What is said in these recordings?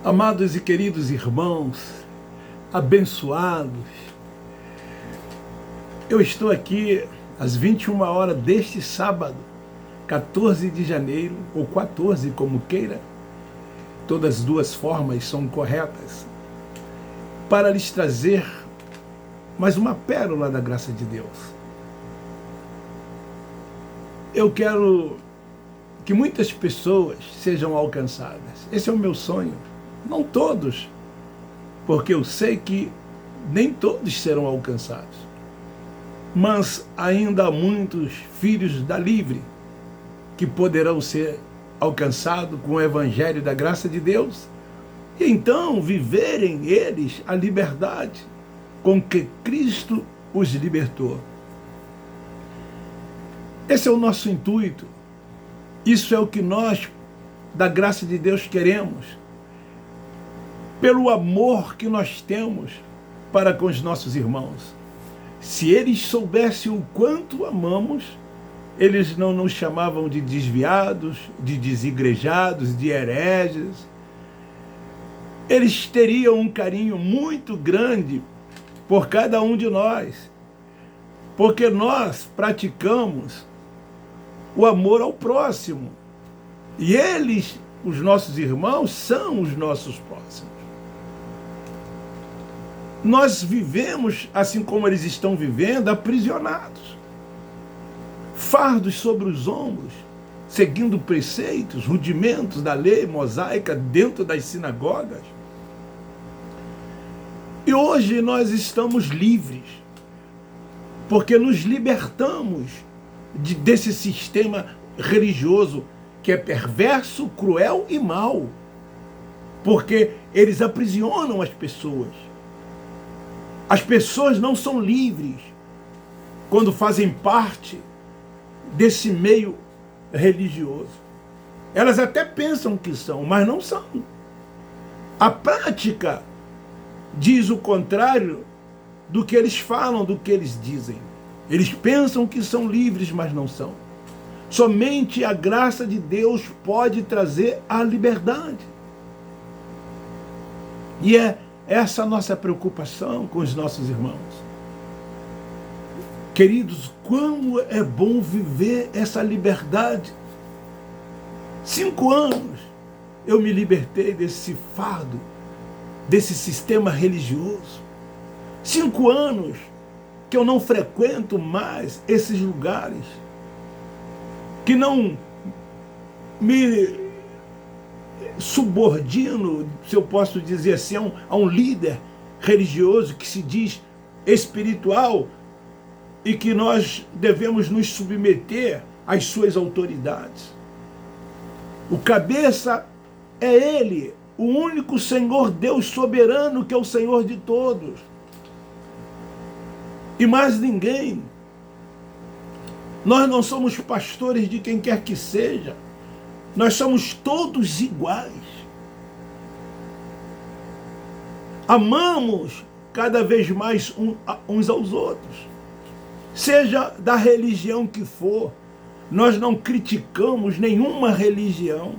Amados e queridos irmãos, abençoados, eu estou aqui às 21 horas deste sábado, 14 de janeiro, ou 14, como queira, todas as duas formas são corretas, para lhes trazer mais uma pérola da graça de Deus. Eu quero que muitas pessoas sejam alcançadas. Esse é o meu sonho. Não todos, porque eu sei que nem todos serão alcançados. Mas ainda há muitos filhos da livre que poderão ser alcançados com o evangelho da graça de Deus e então viverem eles a liberdade com que Cristo os libertou. Esse é o nosso intuito. Isso é o que nós, da graça de Deus, queremos. Pelo amor que nós temos para com os nossos irmãos. Se eles soubessem o quanto amamos, eles não nos chamavam de desviados, de desigrejados, de hereges. Eles teriam um carinho muito grande por cada um de nós, porque nós praticamos o amor ao próximo. E eles, os nossos irmãos, são os nossos próximos. Nós vivemos, assim como eles estão vivendo, aprisionados. Fardos sobre os ombros, seguindo preceitos, rudimentos da lei mosaica dentro das sinagogas. E hoje nós estamos livres, porque nos libertamos desse sistema religioso que é perverso, cruel e mau, porque eles aprisionam as pessoas. As pessoas não são livres quando fazem parte desse meio religioso. Elas até pensam que são, mas não são. A prática diz o contrário do que eles falam, do que eles dizem. Eles pensam que são livres, mas não são. Somente a graça de Deus pode trazer a liberdade. E é essa a nossa preocupação com os nossos irmãos. Queridos, como é bom viver essa liberdade. 5 anos eu me libertei desse fardo, desse sistema religioso. 5 anos que eu não frequento mais esses lugares, que não me subordino, se eu posso dizer assim, a um líder religioso que se diz espiritual e que nós devemos nos submeter às suas autoridades. O cabeça é Ele, o único Senhor Deus soberano, que é o Senhor de todos. E mais ninguém. Nós não somos pastores de quem quer que seja. Nós somos todos iguais. Amamos cada vez mais uns aos outros. Seja da religião que for, nós não criticamos nenhuma religião,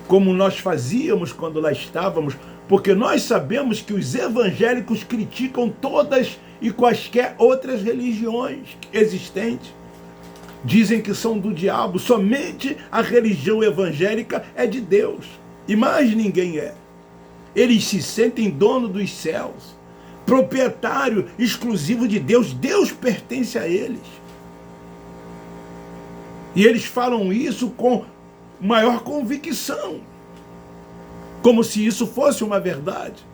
como nós fazíamos quando lá estávamos, porque nós sabemos que os evangélicos criticam todas e quaisquer outras religiões existentes. Dizem que são do diabo, somente a religião evangélica é de Deus, e mais ninguém é. Eles se sentem dono dos céus, proprietário exclusivo de Deus. Deus pertence a eles. E eles falam isso com maior convicção, como se isso fosse uma verdade.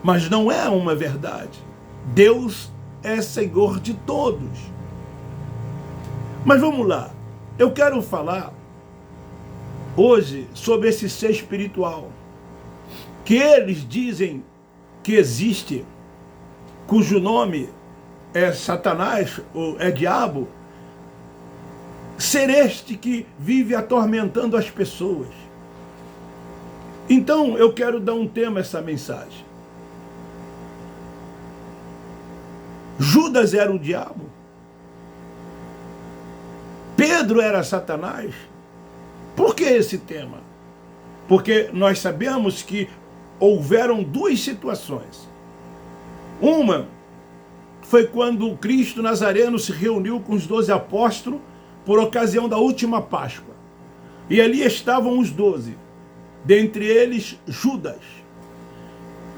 Mas não é uma verdade. Deus é Senhor de todos. Mas vamos lá, eu quero falar hoje sobre esse ser espiritual, que eles dizem que existe, cujo nome é Satanás, ou é diabo, ser este que vive atormentando as pessoas. Então eu quero dar um tema a essa mensagem. Judas era o diabo? Pedro era Satanás? Por que esse tema? Porque nós sabemos que houveram duas situações. Uma foi quando o Cristo Nazareno se reuniu com os 12 apóstolos por ocasião da última Páscoa. E ali estavam os 12, dentre eles Judas.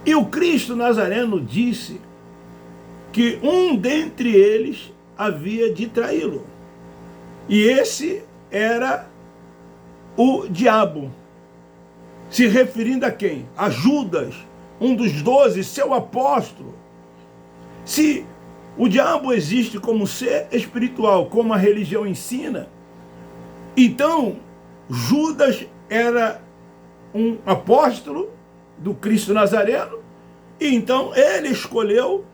E o Cristo Nazareno disse que um dentre eles havia de traí-lo. E esse era o diabo. Se referindo a quem? A Judas, um dos 12, seu apóstolo. Se o diabo existe como ser espiritual, como a religião ensina, então Judas era um apóstolo do Cristo Nazareno, e então ele escolheu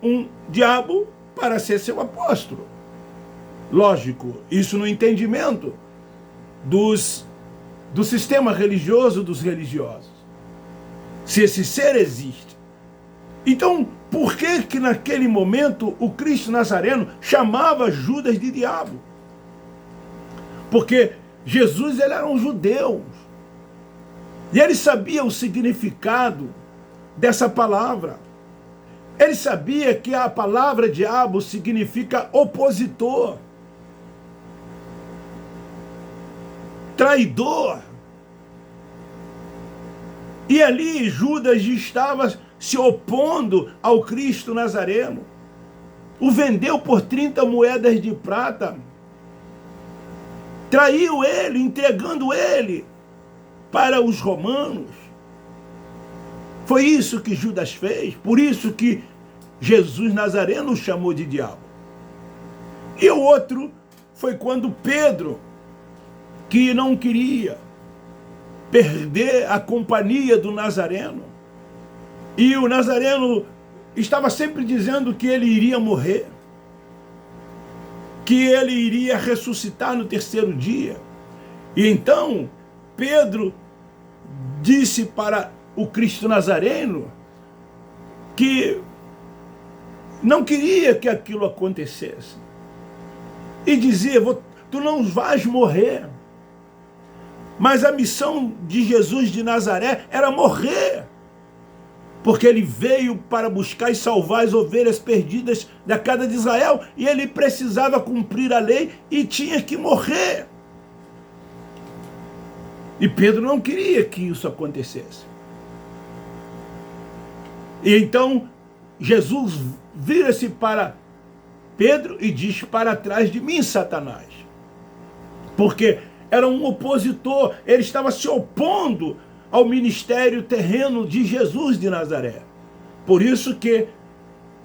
um diabo para ser seu apóstolo. Lógico, isso no entendimento do sistema religioso dos religiosos. Se esse ser existe. Então, por que naquele momento o Cristo Nazareno chamava Judas de diabo? Porque Jesus, ele era um judeu. E ele sabia o significado dessa palavra. Ele sabia que a palavra diabo significa opositor, traidor. E ali Judas estava se opondo ao Cristo Nazareno. O vendeu por 30 moedas de prata. Traiu ele, entregando ele para os romanos. Foi isso que Judas fez. Por isso que Jesus Nazareno o chamou de diabo. E o outro foi quando Pedro, que não queria perder a companhia do Nazareno, e o Nazareno estava sempre dizendo que ele iria morrer, que ele iria ressuscitar no terceiro dia. E então Pedro disse para o Cristo Nazareno que não queria que aquilo acontecesse. E dizia: tu não vais morrer. Mas a missão de Jesus de Nazaré era morrer. Porque ele veio para buscar e salvar as ovelhas perdidas da casa de Israel. E ele precisava cumprir a lei e tinha que morrer. E Pedro não queria que isso acontecesse. E então Jesus vira-se para Pedro e diz: para trás de mim, Satanás. Porque era um opositor, ele estava se opondo ao ministério terreno de Jesus de Nazaré. Por isso que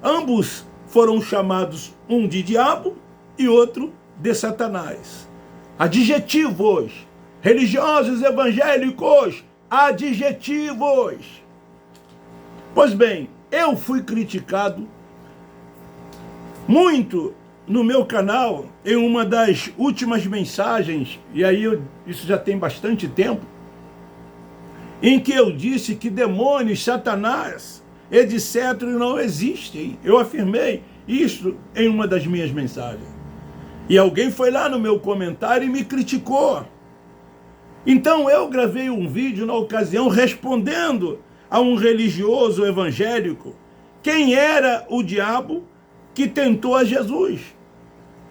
ambos foram chamados, um de diabo e outro de Satanás. Adjetivos, religiosos evangélicos, adjetivos. Pois bem, eu fui criticado muito no meu canal, em uma das últimas mensagens, e aí isso já tem bastante tempo, em que eu disse que demônios, Satanás, etc. não existem. Eu afirmei isso em uma das minhas mensagens. E alguém foi lá no meu comentário e me criticou. Então eu gravei um vídeo na ocasião respondendo a um religioso evangélico quem era o diabo que tentou a Jesus.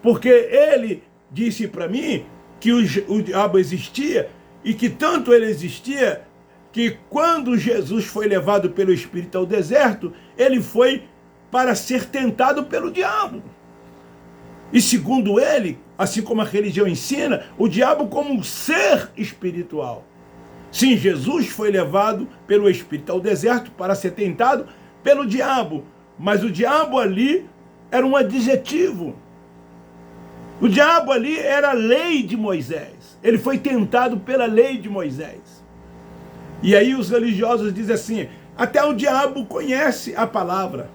Porque ele disse para mim que o diabo existia e que tanto ele existia que quando Jesus foi levado pelo Espírito ao deserto, ele foi para ser tentado pelo diabo. E segundo ele, assim como a religião ensina, o diabo como um ser espiritual. Sim, Jesus foi levado pelo Espírito ao deserto para ser tentado pelo diabo, mas o diabo ali era um adjetivo. O diabo ali era a lei de Moisés. Ele foi tentado pela lei de Moisés. E aí os religiosos dizem assim: até o diabo conhece a palavra.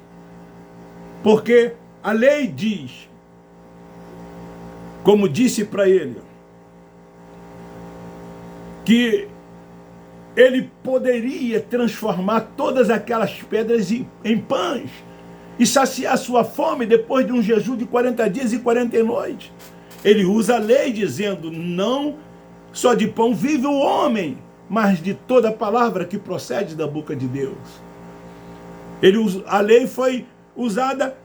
Porque a lei diz, como disse para ele, que ele poderia transformar todas aquelas pedras em pães e saciar sua fome depois de um jejum de 40 dias e 40 noites. Ele usa a lei dizendo: não só de pão vive o homem, mas de toda palavra que procede da boca de Deus. A lei foi usada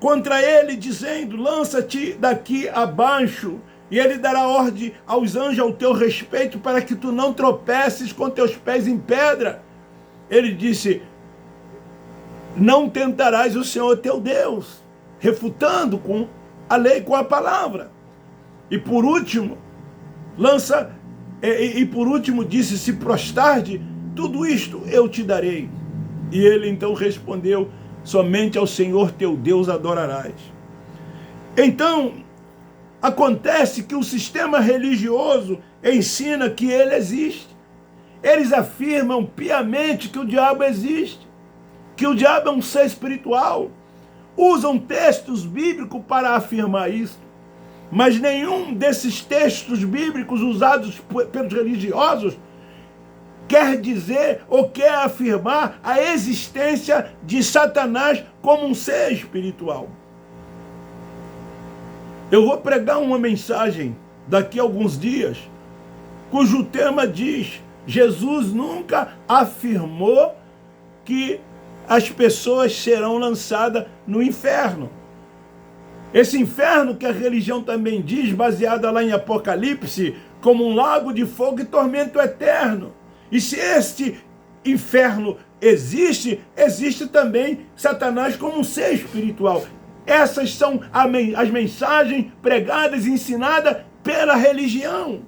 contra ele, dizendo: lança-te daqui abaixo, e ele dará ordem aos anjos ao teu respeito, para que tu não tropeces com teus pés em pedra. Ele disse: não tentarás o Senhor teu Deus, refutando com a lei, com a palavra. E por último, disse: se prostarde, tudo isto eu te darei. E ele então respondeu: somente ao Senhor teu Deus adorarás. Então, acontece que o sistema religioso ensina que ele existe. Eles afirmam piamente que o diabo existe, que o diabo é um ser espiritual. Usam textos bíblicos para afirmar isso. Mas nenhum desses textos bíblicos usados pelos religiosos quer dizer ou quer afirmar a existência de Satanás como um ser espiritual. Eu vou pregar uma mensagem daqui a alguns dias, cujo tema diz: Jesus nunca afirmou que as pessoas serão lançadas no inferno. Esse inferno que a religião também diz, baseada lá em Apocalipse, como um lago de fogo e tormento eterno. E se este inferno existe, existe também Satanás como um ser espiritual. Essas são as mensagens pregadas e ensinadas pela religião,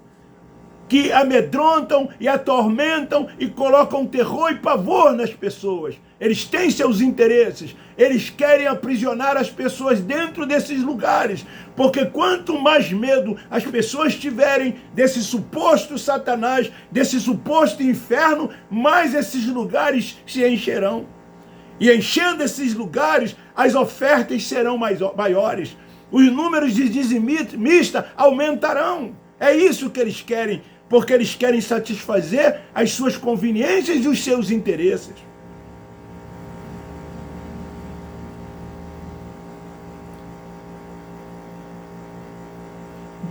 que amedrontam e atormentam e colocam terror e pavor nas pessoas. Eles têm seus interesses, eles querem aprisionar as pessoas dentro desses lugares, porque quanto mais medo as pessoas tiverem desse suposto Satanás, desse suposto inferno, mais esses lugares se encherão. E enchendo esses lugares, as ofertas serão maiores, os números de dizimistas aumentarão. É isso que eles querem, porque eles querem satisfazer as suas conveniências e os seus interesses.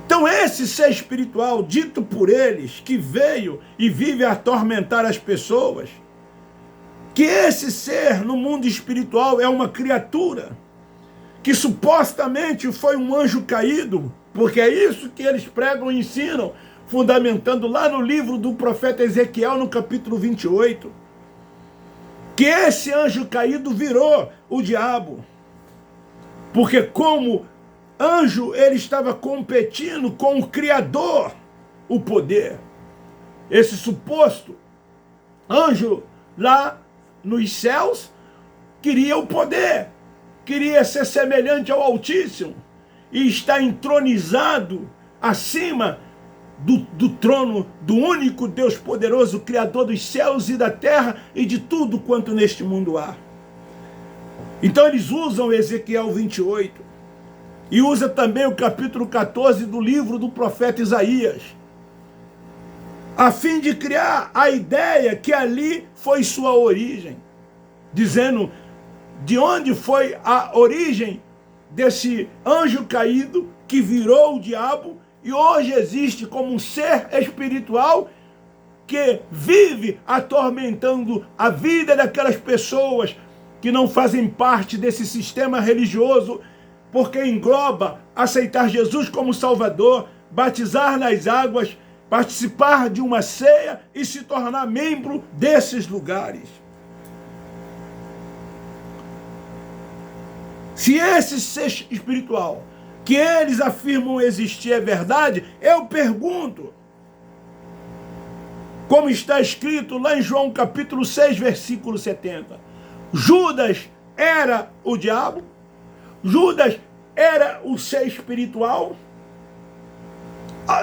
Então esse ser espiritual, dito por eles, que veio e vive a atormentar as pessoas, que esse ser no mundo espiritual é uma criatura, que supostamente foi um anjo caído, porque é isso que eles pregam e ensinam, fundamentando lá no livro do profeta Ezequiel, no capítulo 28, que esse anjo caído virou o diabo, porque como anjo ele estava competindo com o Criador, o poder. Esse suposto anjo lá nos céus queria o poder, queria ser semelhante ao Altíssimo e está entronizado acima do trono do único Deus poderoso, Criador dos céus e da terra e de tudo quanto neste mundo há. Então eles usam Ezequiel 28 e usa também o capítulo 14 do livro do profeta Isaías, a fim de criar a ideia que ali foi sua origem, dizendo de onde foi a origem desse anjo caído que virou o diabo e hoje existe como um ser espiritual que vive atormentando a vida daquelas pessoas que não fazem parte desse sistema religioso, porque engloba aceitar Jesus como Salvador, batizar nas águas, participar de uma ceia e se tornar membro desses lugares. Se esse ser espiritual que eles afirmam existir é verdade, eu pergunto, como está escrito lá em João capítulo 6, versículo 70, Judas era o diabo? Judas era o ser espiritual?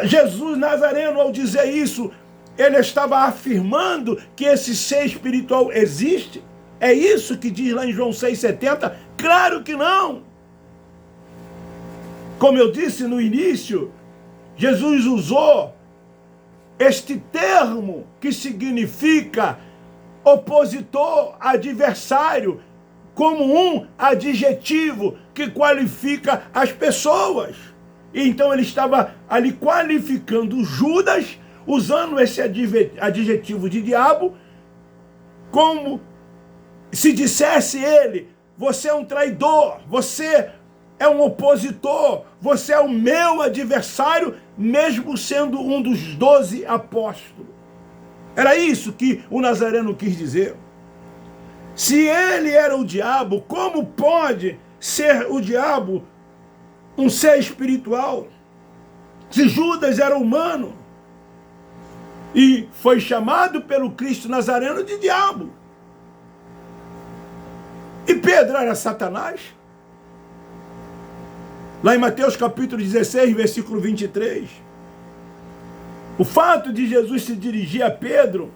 Jesus Nazareno, ao dizer isso, ele estava afirmando que esse ser espiritual existe? É isso que diz lá em João 6,70? Claro que não! Como eu disse no início, Jesus usou este termo que significa opositor, adversário, como um adjetivo que qualifica as pessoas. E então ele estava ali qualificando Judas usando esse adjetivo de diabo como se dissesse ele: você é um traidor, você é um opositor, você é o meu adversário, mesmo sendo um dos 12 apóstolos. Era isso que o Nazareno quis dizer. Se ele era o diabo, como pode ser o diabo um ser espiritual? Se Judas era humano e foi chamado pelo Cristo Nazareno de diabo, e Pedro era Satanás? Lá em Mateus capítulo 16, versículo 23, o fato de Jesus se dirigir a Pedro: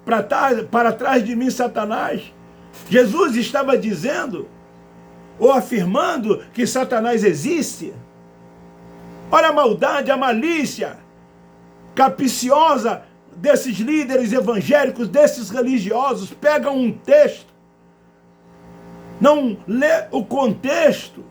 para trás de mim, Satanás, Jesus estava dizendo ou afirmando que Satanás existe. Olha a maldade, a malícia capciosa desses líderes evangélicos, desses religiosos. Pegam um texto, não lê o contexto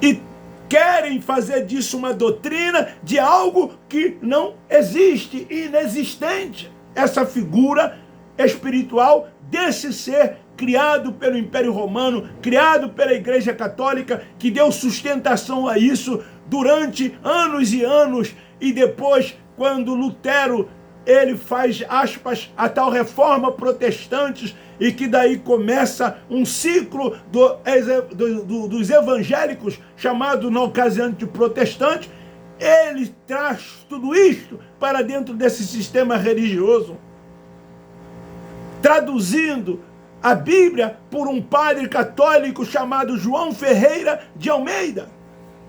e querem fazer disso uma doutrina de algo que não existe, inexistente. Essa figura espiritual desse ser criado pelo Império Romano, criado pela Igreja Católica, que deu sustentação a isso durante anos e anos, e depois, quando Lutero, ele faz, aspas, a tal reforma protestante, e que daí começa um ciclo dos evangélicos, chamado na ocasião de protestante, ele traz tudo isto para dentro desse sistema religioso, traduzindo a Bíblia por um padre católico chamado João Ferreira de Almeida,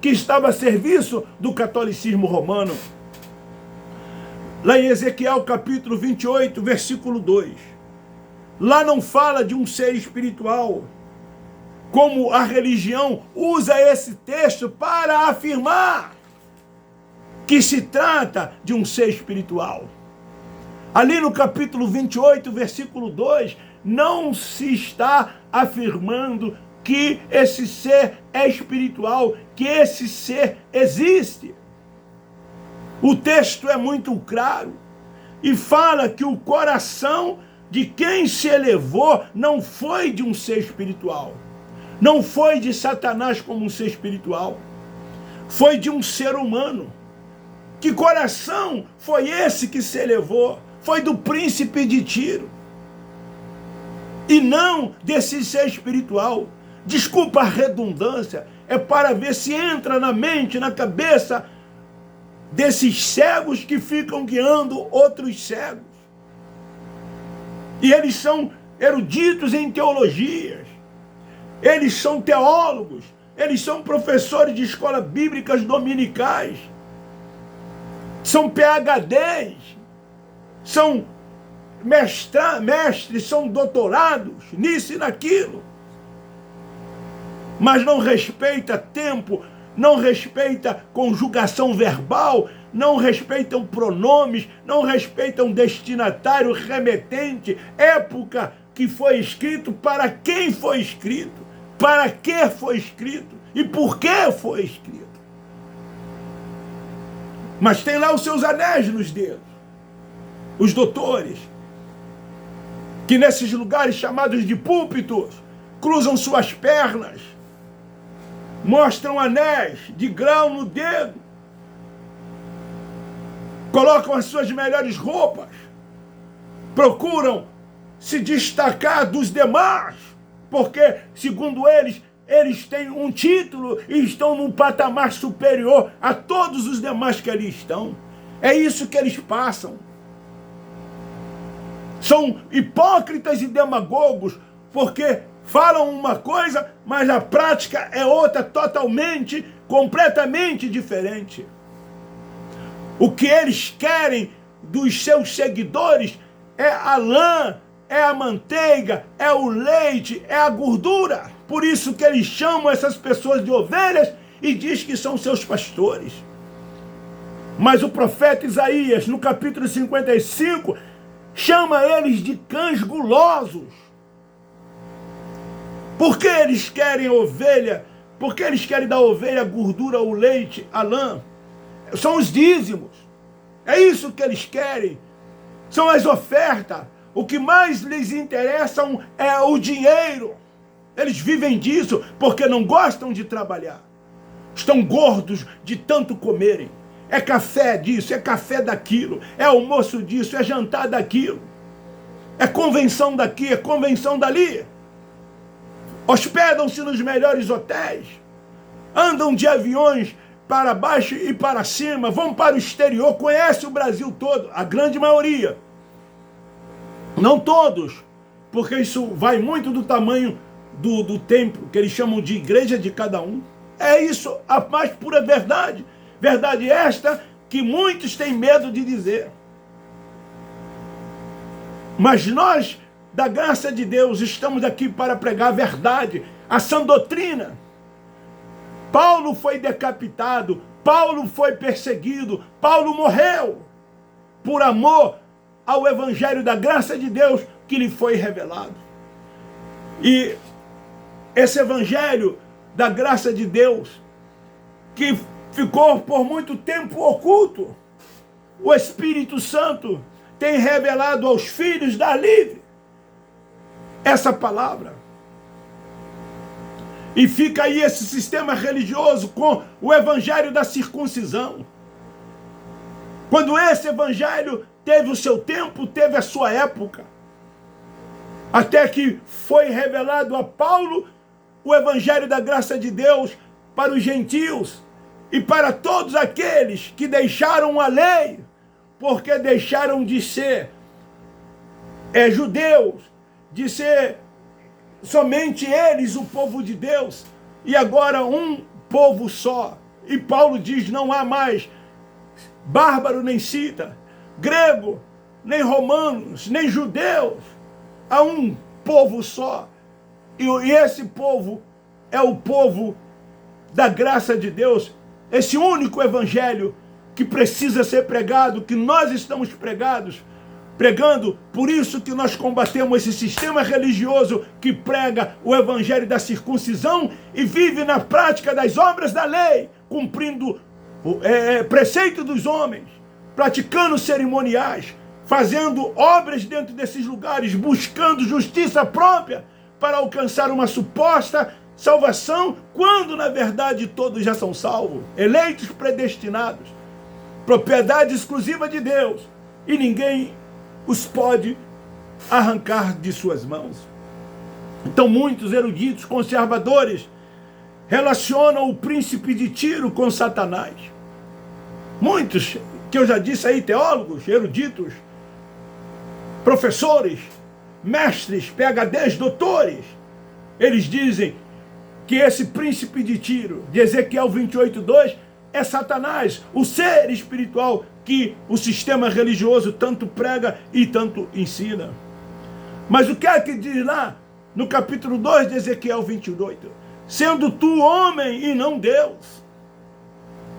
que estava a serviço do catolicismo romano. Lá em Ezequiel capítulo 28, versículo 2, lá não fala de um ser espiritual, como a religião usa esse texto para afirmar que se trata de um ser espiritual. Ali no capítulo 28, versículo 2, não se está afirmando que esse ser é espiritual, que esse ser existe. O texto é muito claro e fala que o coração de quem se elevou não foi de um ser espiritual, não foi de Satanás como um ser espiritual, foi de um ser humano. Que coração foi esse que se elevou? Foi do príncipe de Tiro, e não desse ser espiritual. Desculpa a redundância, é para ver se entra na mente, na cabeça desses cegos que ficam guiando outros cegos. E eles são eruditos em teologias, eles são teólogos, eles são professores de escolas bíblicas dominicais, são PhDs, são mestres, são doutorados nisso e naquilo, mas não respeita tempo, não respeita conjugação verbal, não respeitam pronomes, não respeitam destinatário, remetente, época que foi escrito, para quem foi escrito, para que foi escrito e por que foi escrito. Mas tem lá os seus anéis nos dedos, os doutores, que nesses lugares chamados de púlpitos cruzam suas pernas, mostram anéis de grau no dedo, colocam as suas melhores roupas, procuram se destacar dos demais, porque, segundo eles têm um título e estão num patamar superior a todos os demais que ali estão. É isso que eles passam. São hipócritas e demagogos, porque falam uma coisa, mas a prática é outra, totalmente, completamente diferente. O que eles querem dos seus seguidores é a lã, é a manteiga, é o leite, é a gordura. Por isso que eles chamam essas pessoas de ovelhas e diz que são seus pastores. Mas o profeta Isaías, no capítulo 55, chama eles de cães gulosos. Por que eles querem ovelha? Por que eles querem da ovelha a gordura, o leite, a lã? São os dízimos. É isso que eles querem. São as ofertas. O que mais lhes interessa é o dinheiro. Eles vivem disso porque não gostam de trabalhar. Estão gordos de tanto comerem. É café disso, é café daquilo, é almoço disso, é jantar daquilo. É convenção daqui, é convenção dali. Hospedam-se nos melhores hotéis. Andam de aviões para baixo e para cima, vão para o exterior, conhecem o Brasil todo, a grande maioria. Não todos, porque isso vai muito do tamanho do templo, que eles chamam de igreja de cada um. É isso a mais pura verdade. Verdade esta que muitos têm medo de dizer. Mas nós, da graça de Deus, estamos aqui para pregar a verdade, a sã doutrina. Paulo foi decapitado, Paulo foi perseguido, Paulo morreu por amor ao evangelho da graça de Deus que lhe foi revelado. E esse evangelho da graça de Deus, que ficou por muito tempo oculto, o Espírito Santo tem revelado aos filhos da livre essa palavra. E fica aí esse sistema religioso com o evangelho da circuncisão. Quando esse evangelho teve o seu tempo, teve a sua época, até que foi revelado a Paulo o evangelho da graça de Deus para os gentios e para todos aqueles que deixaram a lei, porque deixaram de ser judeus, de ser somente eles o povo de Deus, e agora um povo só. E Paulo diz, não há mais bárbaro nem cita, grego, nem romanos, nem judeus, há um povo só. E esse povo é o povo da graça de Deus, esse único evangelho que precisa ser pregado, que nós estamos pregando. Por isso que nós combatemos esse sistema religioso que prega o evangelho da circuncisão e vive na prática das obras da lei, cumprindo preceito dos homens, praticando cerimoniais, fazendo obras dentro desses lugares, buscando justiça própria para alcançar uma suposta salvação, quando na verdade todos já são salvos, eleitos, predestinados, propriedade exclusiva de Deus, e ninguém os pode arrancar de suas mãos. Então muitos eruditos conservadores relacionam o príncipe de Tiro com Satanás. Muitos, que eu já disse aí, teólogos, eruditos, professores, mestres, PhDs, doutores, eles dizem que esse príncipe de Tiro, de Ezequiel 28:2, é Satanás, o ser espiritual que o sistema religioso tanto prega e tanto ensina. Mas o que é que diz lá no capítulo 2 de Ezequiel 28? Sendo tu homem e não Deus.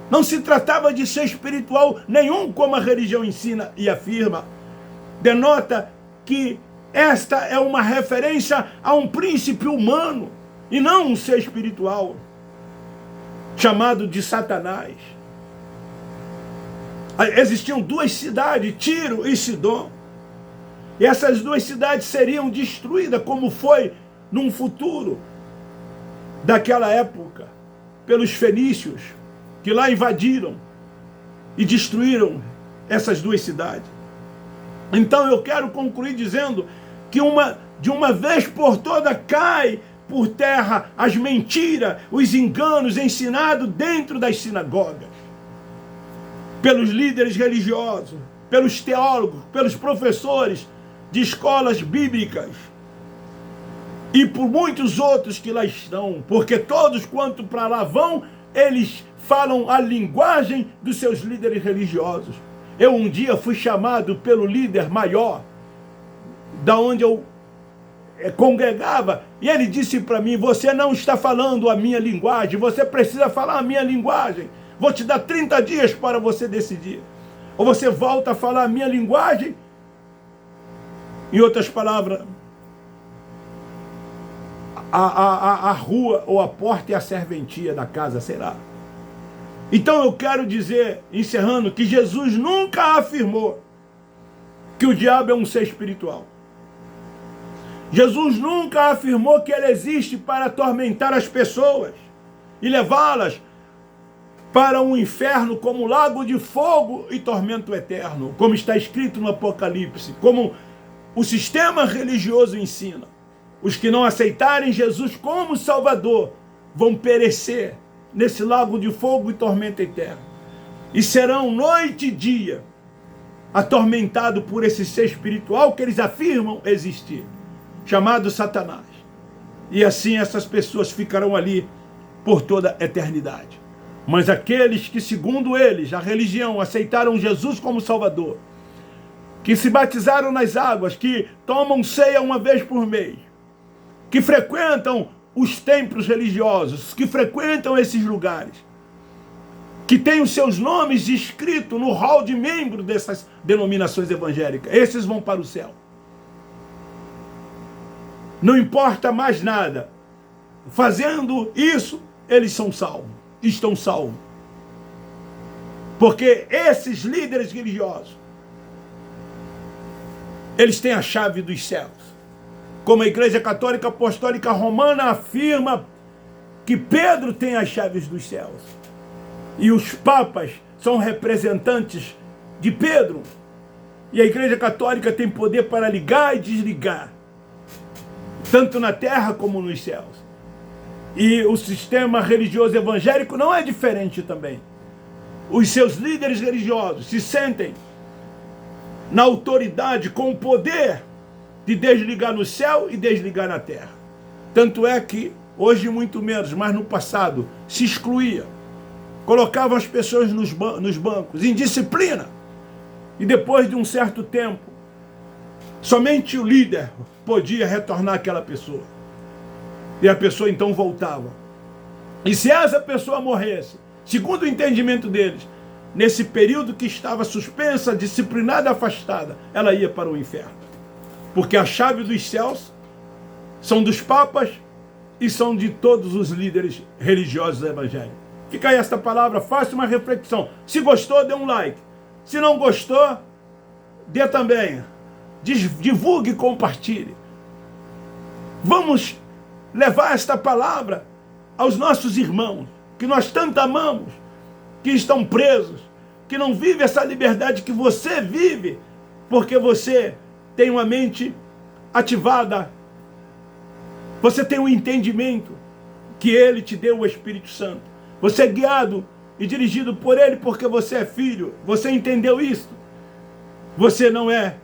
Não se tratava de ser espiritual nenhum, como a religião ensina e afirma. Denota que esta é uma referência a um príncipe humano e não um ser espiritual, chamado de Satanás. Existiam duas cidades, Tiro e Sidom. E essas duas cidades seriam destruídas, como foi num futuro daquela época, pelos fenícios, que lá invadiram e destruíram essas duas cidades. Então eu quero concluir dizendo que de uma vez por toda cai por terra as mentiras, os enganos ensinados dentro das sinagogas, pelos líderes religiosos, pelos teólogos, pelos professores de escolas bíblicas e por muitos outros que lá estão, porque todos quanto para lá vão, eles falam a linguagem dos seus líderes religiosos. Eu um dia fui chamado pelo líder maior, da onde eu congregava, e ele disse para mim: você não está falando a minha linguagem, você precisa falar a minha linguagem. Vou te dar 30 dias para você decidir. Ou você volta a falar a minha linguagem, em outras palavras, a rua ou a porta é a serventia da casa, sei lá. Então eu quero dizer, encerrando, que Jesus nunca afirmou que o diabo é um ser espiritual. Jesus nunca afirmou que ele existe para atormentar as pessoas e levá-las para um inferno como lago de fogo e tormento eterno, como está escrito no Apocalipse, como o sistema religioso ensina. Os que não aceitarem Jesus como Salvador vão perecer nesse lago de fogo e tormento eterno. E serão noite e dia atormentados por esse ser espiritual que eles afirmam existir, chamado Satanás. E assim essas pessoas ficarão ali por toda a eternidade. Mas aqueles que, segundo eles, a religião, aceitaram Jesus como Salvador, que se batizaram nas águas, que tomam ceia uma vez por mês, que frequentam os templos religiosos, que frequentam esses lugares, que têm os seus nomes escritos no hall de membros dessas denominações evangélicas, esses vão para o céu. Não importa mais nada. Fazendo isso, eles são salvos, estão salvos. Porque esses líderes religiosos, eles têm a chave dos céus. Como a Igreja Católica Apostólica Romana afirma que Pedro tem as chaves dos céus. E os papas são representantes de Pedro. E a Igreja Católica tem poder para ligar e desligar, tanto na terra como nos céus. E o sistema religioso evangélico não é diferente também. Os seus líderes religiosos se sentem na autoridade, com o poder de desligar no céu e desligar na terra. Tanto é que, hoje muito menos, mas no passado, se excluía. Colocavam as pessoas nos bancos, em disciplina. E depois de um certo tempo, somente o líder podia retornar aquela pessoa. E a pessoa então voltava. E se essa pessoa morresse, segundo o entendimento deles, nesse período que estava suspensa, disciplinada, afastada, ela ia para o inferno. Porque a chave dos céus são dos papas e são de todos os líderes religiosos evangélicos. Fica aí esta palavra, faça uma reflexão. Se gostou, dê um like. Se não gostou, dê também. Divulgue e compartilhe. Vamos levar esta palavra aos nossos irmãos, que nós tanto amamos, que estão presos, que não vivem essa liberdade que você vive, porque você tem uma mente ativada, você tem um entendimento que Ele te deu, o Espírito Santo. Você é guiado e dirigido por Ele porque você é filho. Você entendeu isso? Você não é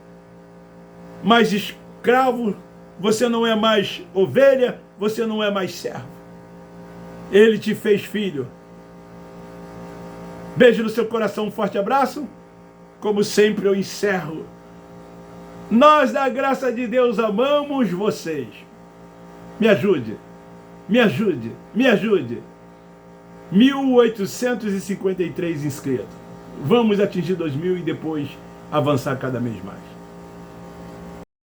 mais escravo, você não é mais ovelha, você não é mais servo. Ele te fez filho. Beijo no seu coração, um forte abraço. Como sempre eu encerro. Nós da graça de Deus amamos vocês. Me ajude, me ajude, me ajude. 1.853 inscritos. Vamos atingir 2.000 e depois avançar cada mês mais.